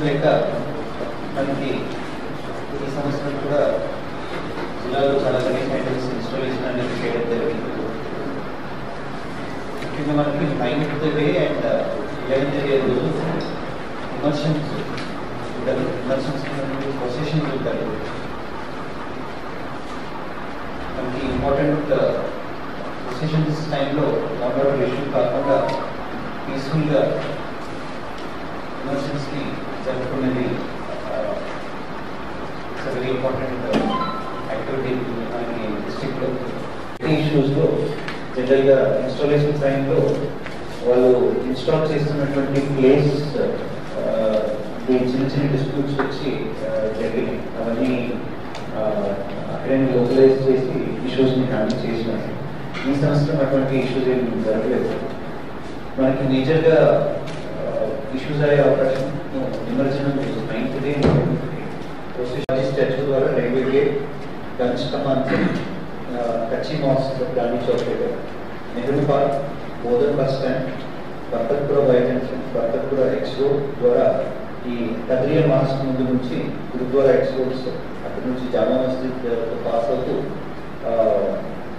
లేక మనకి ఈ సంవత్సరం కూడా జిల్లాలో చాలా గణేష్ ఐటమ్స్ ఇన్స్టాలేషన్ అనేది చేయడం జరిగింది. ముఖ్యంగా మనకి 9th day and 11th day రోజు ఇమర్షన్స్ ప్రొసెషన్స్ ఉంటారు. మనకి ఇంపార్టెంట్ ప్రొసెషన్స్ టైంలో నాట్ ఇష్యూ కాకుండా పీస్ఫుల్గా ఇమర్షన్స్ని జరుపుకునేది వెరీ ఇంపార్టెంట్ యాక్టివిటీ మనకి డిస్ట్రిక్ట్లో. ఇష్యూస్లో జనరల్గా ఇన్స్టాలేషన్ టైంలో వాళ్ళు ఇన్స్టాల్ చేస్తున్నటువంటి ప్లేస్ చిన్న చిన్న డిస్ప్యూట్స్ వచ్చి జరిగినాయి. అవన్నీ అక్కడే లోకలైజ్ చేసి ఇష్యూస్ని హ్యాండిల్ చేసినారు. ఈ సంవత్సరం అటువంటి ఇష్యూస్ ఏమి జరగలేదు. మనకి మేజర్గా ఇష్యూస్ అయ్యే అవకాశం నిమజ్జనం 9th డే స్టాచ్యూ ద్వారా railway gate, Ganj Kaman, Kacchi mosque, Gandhi Chowk దగ్గర, Nehru park, Bodhan bus stand, Barthakpura Y junction, Barthakpura X road ద్వారా ఈ కద్రియా మాస్క్ ముందు నుంచి గురుద్వారా ఎక్స్ రోడ్స్, అక్కడి నుంచి జామా మస్జిద్ పాస్ అవుతూ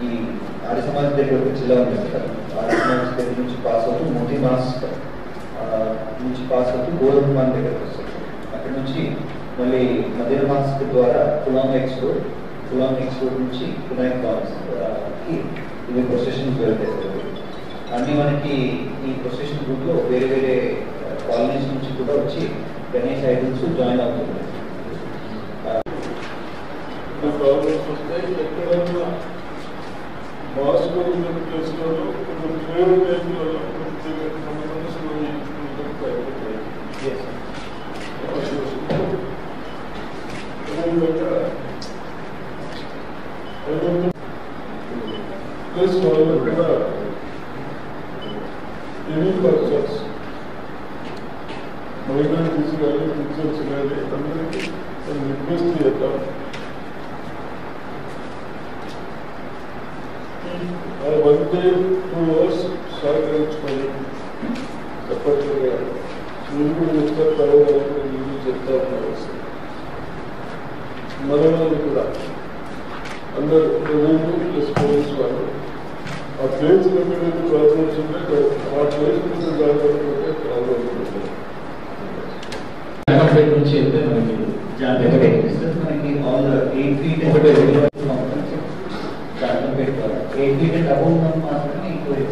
ఈ ఆర్య సమాజ్ దగ్గర ఒక జిల్లా ఉంది సార్. ఆర్య సమాజ్ దగ్గర నుంచి పాస్ అవుతూ మోదీ మాస్క్ నుంచి పాస్ అవుతూ గోధుమ దగ్గరకు వస్తుంది. అక్కడి నుంచి మళ్ళీ మదీనా మాస్క్ ద్వారా కులాంగ్ ఎక్స్ రోడ్ నుంచి వినాయక్ బాన్స్కి ఇవి ప్రొసెషన్స్ వెళ్తాయి. అన్నీ మనకి ఈ ప్రొసెషన్ గ్రూప్లో వేరే వేరే కాలనీస్ నుంచి కూడా వచ్చి గణేష్ ఐడల్స్ జాయిన్ అవుతుంది. రిక్వెస్ట్ చేద్దాం. ఆ 1 day 2 hours సహకరించుకొని తప్పట్లుగా మీరు చెప్తారు, తర్వాత మీరు చెప్తా ఉన్నారు. మన వాళ్ళు కూడా అందరూ ప్లస్ పోలీస్ వాళ్ళు ఆ ప్లేస్ ఎక్కడైతే ప్రాబ్లమ్స్ ఉంటే ఆ ప్లేస్ నుంచి జాగ్రత్తగా ప్రాబ్లమ్ ఉంటుంది. నుంచి అయితే మనకి మనకి ఆల్ 8 feet జాగ్రత్త 8 feet అండ్ అబౌవ్ మాత్రమే ఇంక్లూడ్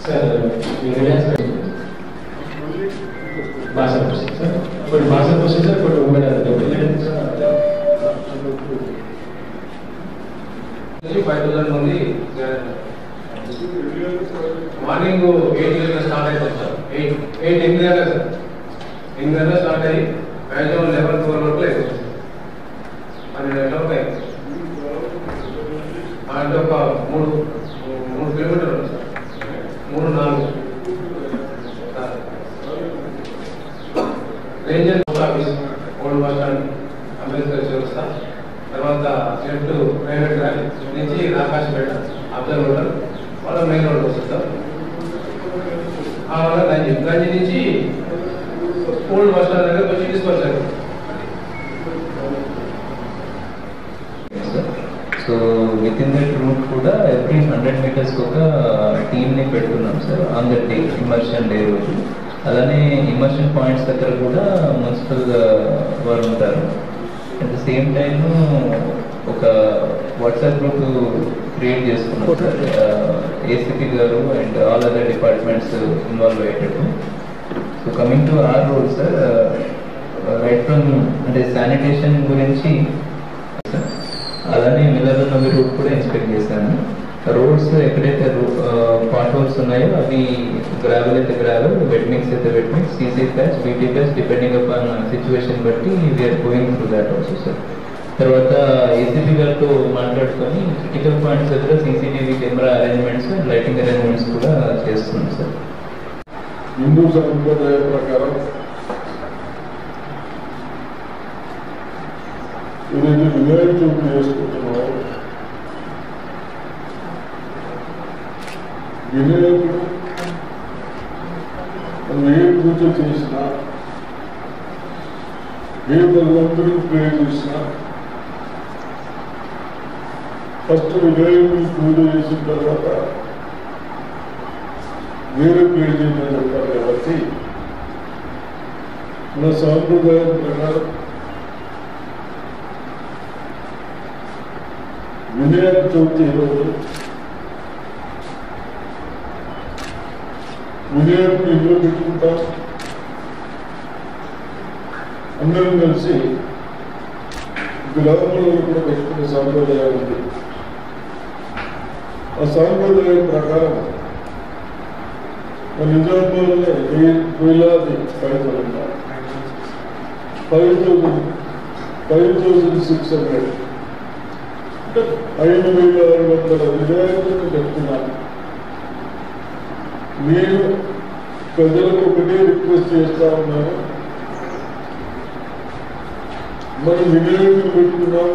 సార్. భాషా ప్రొసీజర్ ఇప్పుడు భాషా ప్రొసీజర్ ఇప్పుడు ఉమెన్ 5,000 మంది మార్నింగ్ 8 గంటలకు స్టార్ట్ అవుతుంది సార్. 8 గంటలకు సార్, 8 గంటలకు స్టార్ట్ అయ్యి మ్యాక్సిమం 11 వరకు అయిపోతుంది. 12 గంటలకు అయింది అంటే ఒక 3 కిలోమీటర్లు ఉంది sir. 3-4 ranger post office, old bus stand, Ambedkar చౌరస్తా, తర్వాత లెఫ్ట్ ప్రైవేట్ ర్యాలీ నుంచి రాకాశపేట అబ్జర్వ్ హోటల్ వాళ్ళ మెయిన్ రోడ్ వస్తుంది సార్. వాళ్ళ గంజి నుంచి ఓల్డ్ బస్ స్టాండ్ దగ్గర వచ్చి తీసుకొచ్చారు. So within that route కూడా ఎవ్రీ 100 meters ఒక టీమ్ని పెడుతున్నాం sir on that day, immersion day రోజు. అలానే ఇమర్షన్ పాయింట్స్ దగ్గర కూడా మున్సిపల్ వారు ఉంటారు. అట్ ద సేమ్ టైమ్ ఒక వాట్సాప్ గ్రూప్ క్రియేట్ చేసుకున్నాం సార్. ఏసీపీ గారు and all other departments involve అయ్యేటట్టు. So coming to our road sir, right from అంటే శానిటేషన్ గురించి అలానే మిల్లర్నవి రూట్ కూడా ఇన్స్పెక్ట్ చేశాను. రోడ్స్ ఎక్కడైతే పాట్ హోల్స్ ఉన్నాయో అవి గ్రావెల్ అయితే గ్రావెల్, వెట్ మిక్స్ అయితే wet mix, CC patch, BT patch depending upon situation బట్టి we are going through that also sir. తర్వాత ఏసీపీ గారితో మాట్లాడుకొని క్రిటికల్ పాయింట్స్ దగ్గర CCTV camera arrangements, lighting arrangements కూడా చేస్తున్నాం సార్. హిందూ సంప్రదాయం ప్రకారం ఏదైతే వినాయక చవితి చేసుకుంటున్నామో వినాయకుడు మనం ఏ పూజ చేసినా, ఏ భగవంతుడికి ప్రే చేసినా ఫస్ట్ వినాయకుడికి పూజ చేసిన తర్వాత వేరే ప్రే చేయమని చెప్తారు కాబట్టి మన సాంప్రదాయం ప్రకారం వినాయక చవితి రోజు వినాయకుడు ఇంట్లో పెట్టుకుంటాం. అందరం కలిసి గ్రామంలో కూడా పెట్టుకునే సాంప్రదాయం ఉంది. ఆ సాంప్రదాయం ప్రకారం మన నిజామాబాద్లో వేలాది పైసలు ఉన్నారు. 5,600 అంటే 5,600 వినాయకుడిని పెట్టుకున్నాను. నేను ప్రజలకు ఒకటే రిక్వెస్ట్ చేస్తా ఉన్నాను, మనం వినాయకుడిని పెట్టుకున్నాం,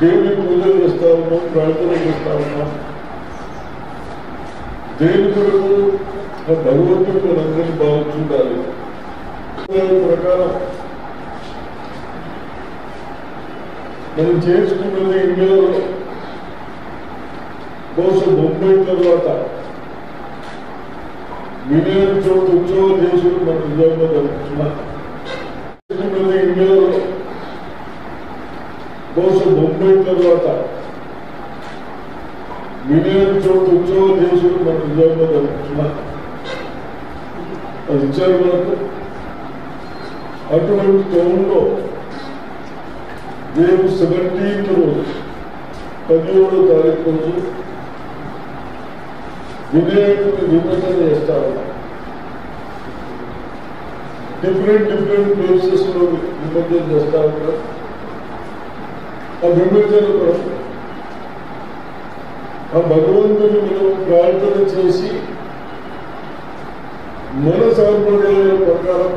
దేవుని పూజలు చేస్తా ఉన్నాం, ప్రార్థన చేస్తా ఉన్నాం. దేని కొరకు భగవంతుడు మనందరినీ బాగా చూడాలి. ప్రకారం మనం చేసుకున్నది ఇండియాలో బహుశా బొంబాయి తర్వాత వినాయక చవితి ఉత్సవం చేసుకుని మన నిజామాబాద్ జరుగుతున్నాం. చేసుకున్నది ఇండియాలో బహుశా బొంబాయి తర్వాత వినాయక చవితి ఉత్సవం చేసుకుని మన నిజామాబాద్ జరుగుతున్నాం. అది ఇచ్చారు మనకు. అటువంటి టౌన్లో రేపు 17th రోజు 17వ తారీఖు రోజు వినాయకుడిని నిమజ్జన చేస్తా ఉన్నాం. డిఫరెంట్ ప్లేసెస్ లో నిమజ్జన చేస్తా ఉన్నాం. ఆ నిమజ్జన కొరకు ఆ భగవంతుని మనం ప్రార్థన చేసి మన సాంప్రదాయాల ప్రకారం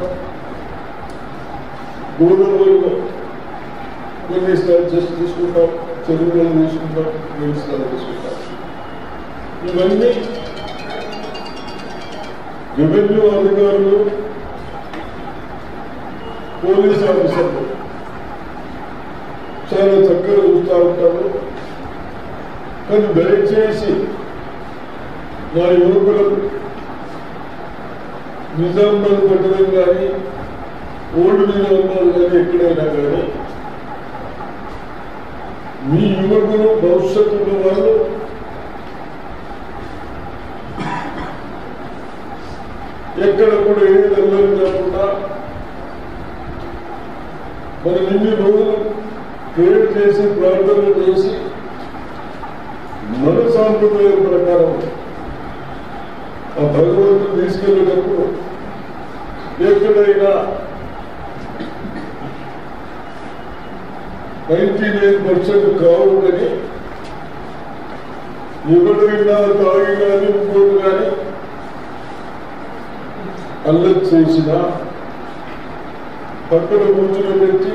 గోదావరిలో కొన్ని స్టాచ్యూస్ తీసుకుంటాం, చెరువులు తీసుకుంటాం, స్నానం తీసుకుంటాం. ఇవన్నీ రెవెన్యూ అధికారులు, పోలీస్ ఆఫీసర్లు చాలా చక్కగా చూస్తూ ఉంటారు. కానీ దయచేసి నా యువకులకు నిజామాబాద్ పట్టణం కానీ ఓల్డ్ నిజామాబాద్ కానీ ఎక్కడైనా కానీ మీ యువకులు భవిష్యత్తులో వాళ్ళు ఎక్కడ కూడా ఏది అల్లరి కాకుండా మనం ఇన్ని రోజులు ప్రేయర్ చేసి ప్రార్థన చేసి మన సాంప్రదాయం ప్రకారం ఆ భగవంతుడు తీసుకెళ్ళేటప్పుడు ఎక్కడైనా 99% కావు కానీ ఎవరైనా తాగి కానీ ఇంకోటి కానీ అల్లరి చేసినా పక్కన కూర్చుని పెట్టి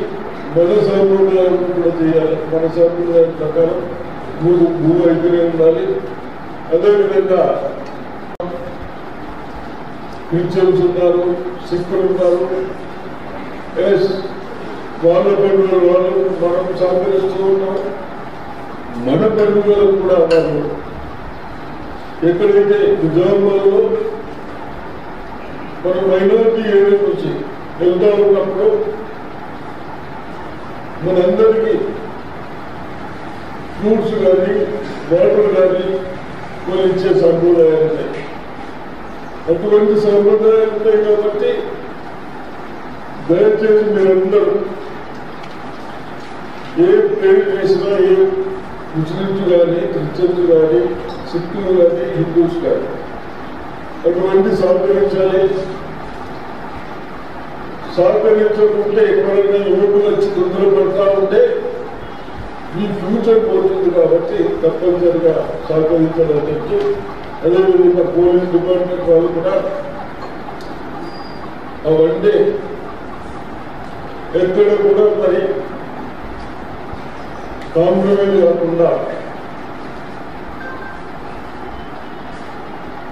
మన సాంప్రదాయం కూడా చేయాలి. మన సాంప్రదాయం ప్రకారం భూ అయితేనే ఉండాలి. అదేవిధంగా క్రిస్టియన్స్ ఉన్నారు, సిక్కులు ఉన్నారు. వాళ్ళ పండుగలు వాళ్ళు మనం సహకరిస్తూ ఉన్నాం. మన పండుగలకు కూడా వాళ్ళు ఎక్కడైతే నిజామాబాద్లో మన మైనారిటీ ఏరియా నుంచి వెళ్తా ఉన్నప్పుడు మనందరికీ ఫ్రూట్స్ కానీ వాటర్ కానీ కొన్ని ఇచ్చే సంప్రదాయాలు ఉన్నాయి. అటువంటి సంప్రదాయాలు ఉంటాయి కాబట్టి దయచేసి మీరందరూ ఏ ప్రేర్ చేసినా, ఏ ముస్లిమ్స్ కానీ, క్రిస్టియన్స్ కానీ, సిక్కులు కానీ, హిందూస్ కానీ అటువంటి సహకరించాలి. సహకరించకుంటే ఎక్కడైనా యువకులు వచ్చి తొందరపడతా ఉంటే మీ ఫ్యూచర్ పోతుంది. కాబట్టి తప్పనిసరిగా సహకరించాలని చెప్పి, అదేవిధంగా పోలీస్ డిపార్ట్మెంట్ వాళ్ళు కూడా అవన్నీ ఎక్కడ కూడా మరి కాంప్రమైజ్ కాకుండా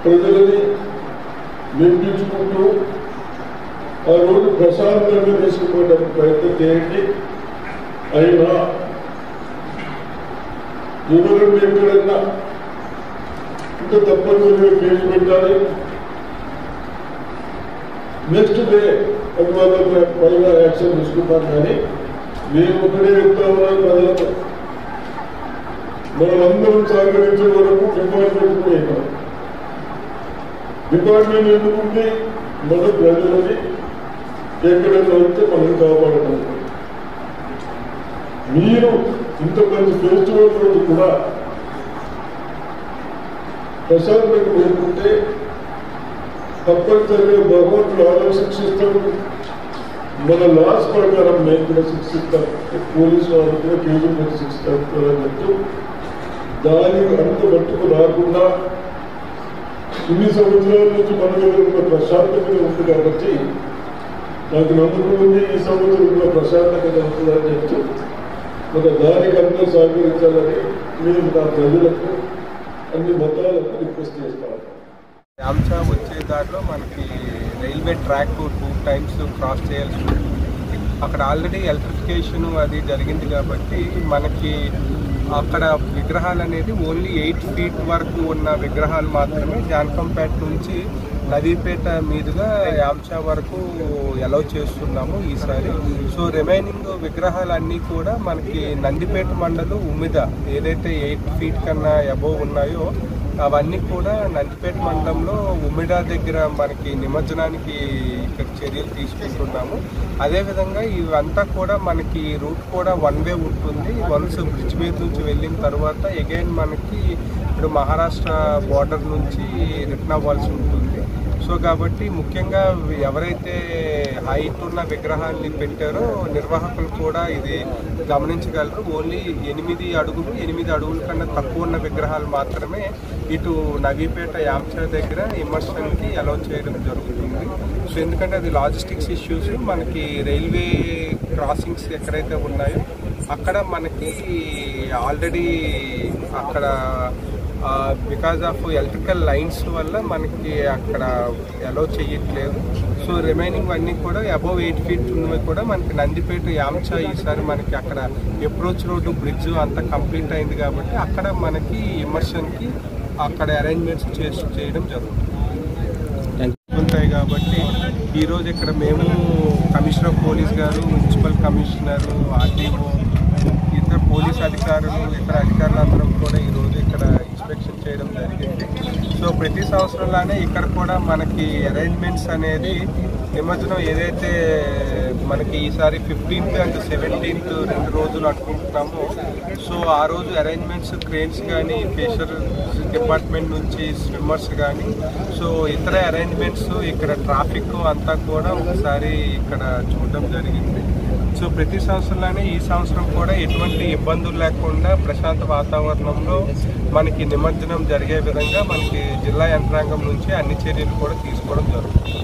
ప్రజలని నిర్మించుకుంటూ ఆ రోజు ప్రశాంతంగా తీసుకుపోవడానికి ప్రయత్నం చేయండి. అయినా ఎవరు ఎక్కడన్నా ఇంకా తప్పనిసరిగా కేసు పెట్టాలి. నెక్స్ట్ డే అది వాళ్ళ పైన యాక్షన్ తీసుకుంటాం. కానీ మేము ఒకటే చెప్తా ఉన్నాం ప్రజలకు, మనమందరం సహకరించే వరకు డిపార్ట్మెంట్ పోయినాం. డిపార్ట్మెంట్ ఎందుకుంటే మన ప్రజలని ఎక్కడైనా వస్తే మనం కాపాడతాం. మీరు ఇంత మంచి ఫెస్టివల్ రోజు కూడా ప్రశాంతంగా పెట్టుకుంటే తప్పనిసరిగా భగవంతుడు ఆలో శిక్షిస్తాడు. మన లాస్ ప్రకారం మేము కూడా శిక్షిస్తాం. పోలీసు వాళ్ళు కూడా కేసులు మీద శిక్షిస్తారని చెప్తూ దానికి అంత మట్టుకు రాకుండా ఇన్ని సంవత్సరాల నుంచి మన దగ్గర కూడా ప్రశాంతంగా ఉంది కాబట్టి నాకు నమ్మకం ఉంది ఈ సంవత్సరం కూడా ప్రశాంతంగా ఉంటుందని చెప్తూ ఒక దానికి అంతా సహకరించాలని నేను నా ప్రజలకు అన్ని మతాలకు రిక్వెస్ట్ చేస్తాను. యామ్చా వచ్చే దారిలో మనకి రైల్వే ట్రాక్ 2 times క్రాస్ చేయాల్సి ఉంటుంది. అక్కడ ఆల్రెడీ ఎలక్ట్రిఫికేషన్ అది జరిగింది కాబట్టి మనకి అక్కడ విగ్రహాలు అనేది ఓన్లీ 8 feet వరకు ఉన్న విగ్రహాలు మాత్రమే జానకంపేట నుంచి నవీపేట మీదుగా యామ్చా వరకు అలౌ చేస్తున్నాము ఈసారి. సో రిమైనింగ్ విగ్రహాలన్నీ కూడా మనకి నందిపేట మండలం ఉమిద ఏదైతే 8 feet కన్నా అబోవ్ ఉన్నాయో అవన్నీ కూడా నందిపేట మండలంలో ఉమిడా దగ్గర మనకి నిమజ్జనానికి ఇక్కడ చర్యలు తీసుకుంటున్నాము. అదేవిధంగా ఇవంతా కూడా మనకి రూట్ కూడా 1 way ఉంటుంది. వన్స్ బ్రిడ్జ్ మీద నుంచి వెళ్ళిన తర్వాత అగైన్ మనకి ఇప్పుడు మహారాష్ట్ర బార్డర్ నుంచి రిటర్న్ అవ్వాల్సి ఉంటుంది. సో కాబట్టి ముఖ్యంగా ఎవరైతే హైట్ ఉన్న విగ్రహాన్ని పెట్టారో నిర్వాహకులు కూడా ఇది గమనించగలరు. ఓన్లీ 8 అడుగుల కన్నా తక్కువ ఉన్న విగ్రహాలు మాత్రమే ఇటు నవీపేట యామ్చా దగ్గర ఇమర్షన్కి అలౌ చేయడం జరుగుతుంది. సో ఎందుకంటే అది లాజిస్టిక్స్ ఇష్యూస్, మనకి రైల్వే క్రాసింగ్స్ ఎక్కడైతే ఉన్నాయో అక్కడ మనకి ఆల్రెడీ అక్కడ బికాజ్ ఆఫ్ ఎలక్ట్రికల్ లైన్స్ వల్ల మనకి అక్కడ అలౌ చేయట్లేదు. సో రిమైనింగ్ అన్నీ కూడా అబోవ్ 8 feet ఉన్నవి కూడా మనకి నందిపేట యామ్చా ఈసారి మనకి అక్కడ అప్రోచ్ రోడ్డు బ్రిడ్జ్ అంతా కంప్లీట్ అయింది కాబట్టి అక్కడ మనకి ఇమర్షన్కి అక్కడ అరేంజ్మెంట్స్ చేయడం జరుగుతుంది ఉంటాయి. కాబట్టి ఈరోజు ఇక్కడ మేము కమిషనర్ ఆఫ్ పోలీస్ గారు, మున్సిపల్ కమిషనర్, ఆర్టీఓ, ఇతర పోలీస్ అధికారులు, ఇతర అధికారులందరం కూడా ఈరోజు ఇక్కడ ఇన్స్పెక్షన్ చేయడం జరిగింది. సో ప్రతి సంవత్సరంలానే ఇక్కడ కూడా మనకి అరేంజ్మెంట్స్ అనేది నిమజ్జనం ఏదైతే మనకి ఈసారి 15th and 17th 2 రోజులు అనుకుంటున్నామో సో ఆ రోజు అరేంజ్మెంట్స్ క్రేన్స్ కానీ ఫిషర్ డిపార్ట్మెంట్ నుంచి స్విమ్మర్స్ కానీ సో ఇతర అరేంజ్మెంట్స్ ఇక్కడ ట్రాఫిక్ అంతా కూడా ఒకసారి ఇక్కడ చూడడం జరిగింది. సో ప్రతి సంవత్సరంలోనే ఈ సంవత్సరం కూడా ఎటువంటి ఇబ్బందులు లేకుండా ప్రశాంత వాతావరణంలో మనకి నిమజ్జనం జరిగే విధంగా మనకి జిల్లా యంత్రాంగం నుంచి అన్ని చర్యలు కూడా తీసుకోవడం జరుగుతుంది.